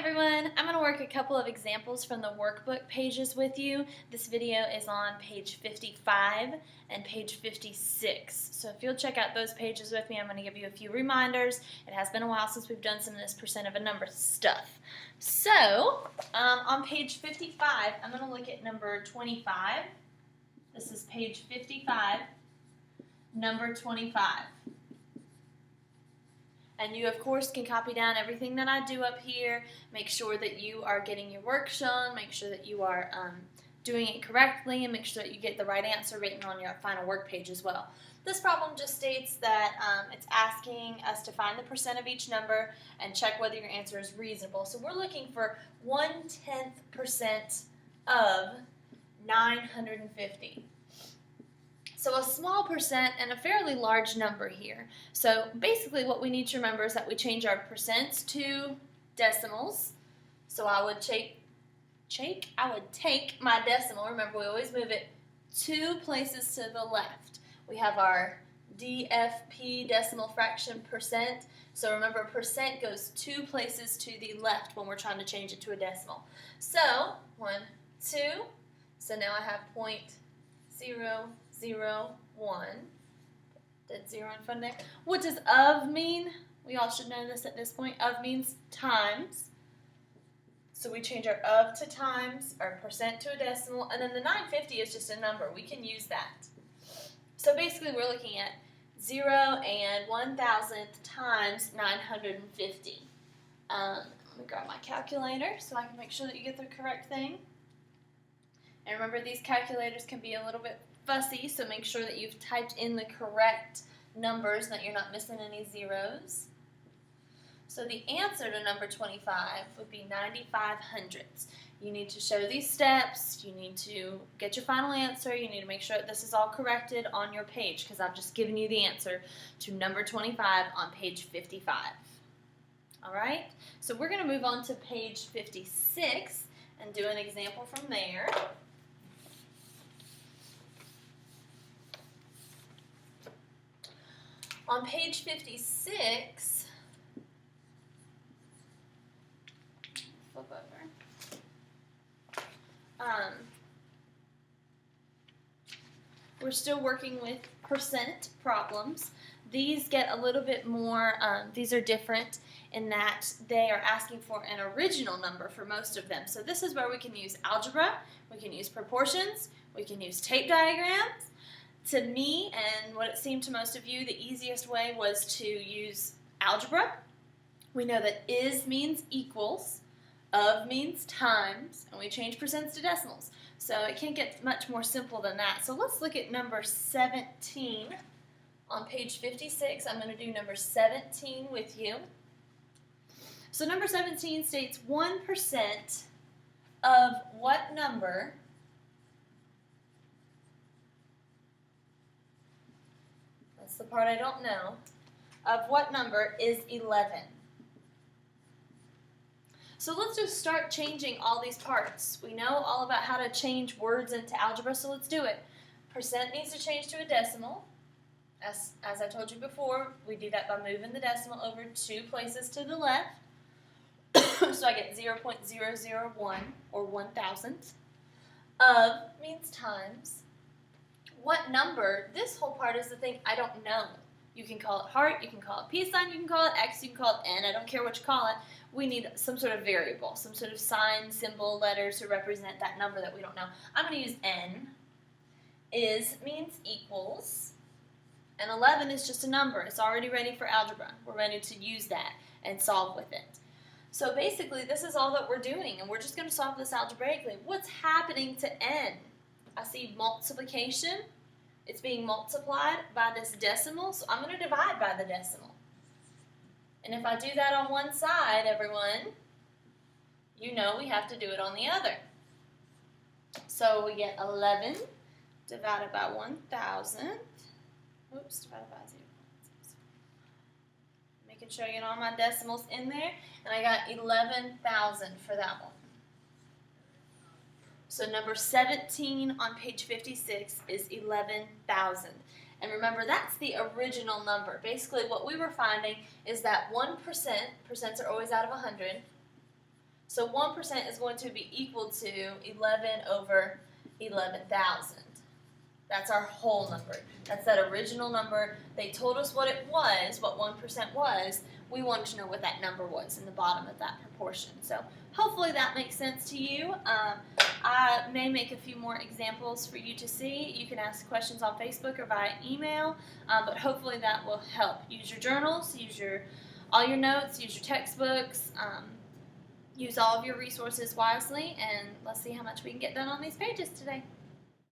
everyone, I'm going to work a couple of examples from the workbook pages with you. This video is on page 55 and page 56. So if you'll check out those pages with me, I'm going to give you a few reminders. It has been a while since we've done some of this percent of a number stuff. So on page 55, I'm going to look at number 25. This is page 55, number 25. And you, of course, can copy down everything that I do up here. Make sure that you are getting your work shown. Make sure that you are doing it correctly, and make sure that you get the right answer written on your final work page as well. This problem just states that it's asking us to find the percent of each number and check whether your answer is reasonable. So we're looking for 1/10% of 950. So a small percent and a fairly large number here. So basically what we need to remember is that we change our percents to decimals. So I would take my decimal. Remember, we always move it 2 places to the left. We have our DFP, decimal fraction percent. So remember, percent goes 2 places to the left when we're trying to change it to a decimal. So 1, 2. So now I have 0.001. That 0 in front there. What does of mean? We all should know this at this point. Of means times. So we change our of to times, our percent to a decimal, and then the 950 is just a number. We can use that. So basically we're looking at 0 and 1,000th times 950. Let me grab my calculator so I can make sure that you get the correct thing. And remember, these calculators can be a little bit fussy, so make sure that you've typed in the correct numbers and that you're not missing any zeros. So the answer to number 25 would be 95 hundredths. You need to show these steps, you need to get your final answer, you need to make sure that this is all corrected on your page, because I've just given you the answer to number 25 on page 55. Alright, so we're going to move on to page 56 and do an example from there. On page 56, flip over. We're still working with percent problems. These get a little bit more, these are different in that they are asking for an original number for most of them. So this is where we can use algebra, we can use proportions, we can use tape diagrams. To me, and what it seemed to most of you, the easiest way was to use algebra. We know that is means equals, of means times, and we change percents to decimals. So it can't get much more simple than that. So let's look at number 17 on page 56. I'm going to do number 17 with you. So number 17 states 1% of what number the part I don't know, of what number is 11. So let's just start changing all these parts. We know all about how to change words into algebra, so let's do it. Percent needs to change to a decimal. As I told you before, we do that by moving the decimal over 2 places to the left. So I get 0.001 or 1,000th. Of means times. What number? This whole part is the thing I don't know. You can call it heart, you can call it peace sign, you can call it X, you can call it N. I don't care what you call it. We need some sort of variable, some sort of sign, symbol, letter to represent that number that we don't know. I'm going to use N. Is means equals. And 11 is just a number. It's already ready for algebra. We're ready to use that and solve with it. So basically, this is all that we're doing, and we're just going to solve this algebraically. What's happening to N? I see multiplication. It's being multiplied by this decimal, so I'm going to divide by the decimal. And if I do that on one side, everyone, you know we have to do it on the other. So we get 11 divided by 1,000. Oops, divided by 0. Making sure I get all my decimals in there. And I got 11,000 for that one. So number 17 on page 56 is 11,000. And remember, that's the original number. Basically, what we were finding is that 1%, percents are always out of 100, So 1% is going to be equal to 11 over 11,000. That's our whole number. That's that original number. They told us what it was, what 1% was. We wanted to know what that number was in the bottom of that proportion. So hopefully that makes sense to you. I may make a few more examples for you to see. You can ask questions on Facebook or via email, but hopefully that will help. Use your journals, use all your notes, use your textbooks, use all of your resources wisely, and let's see how much we can get done on these pages today.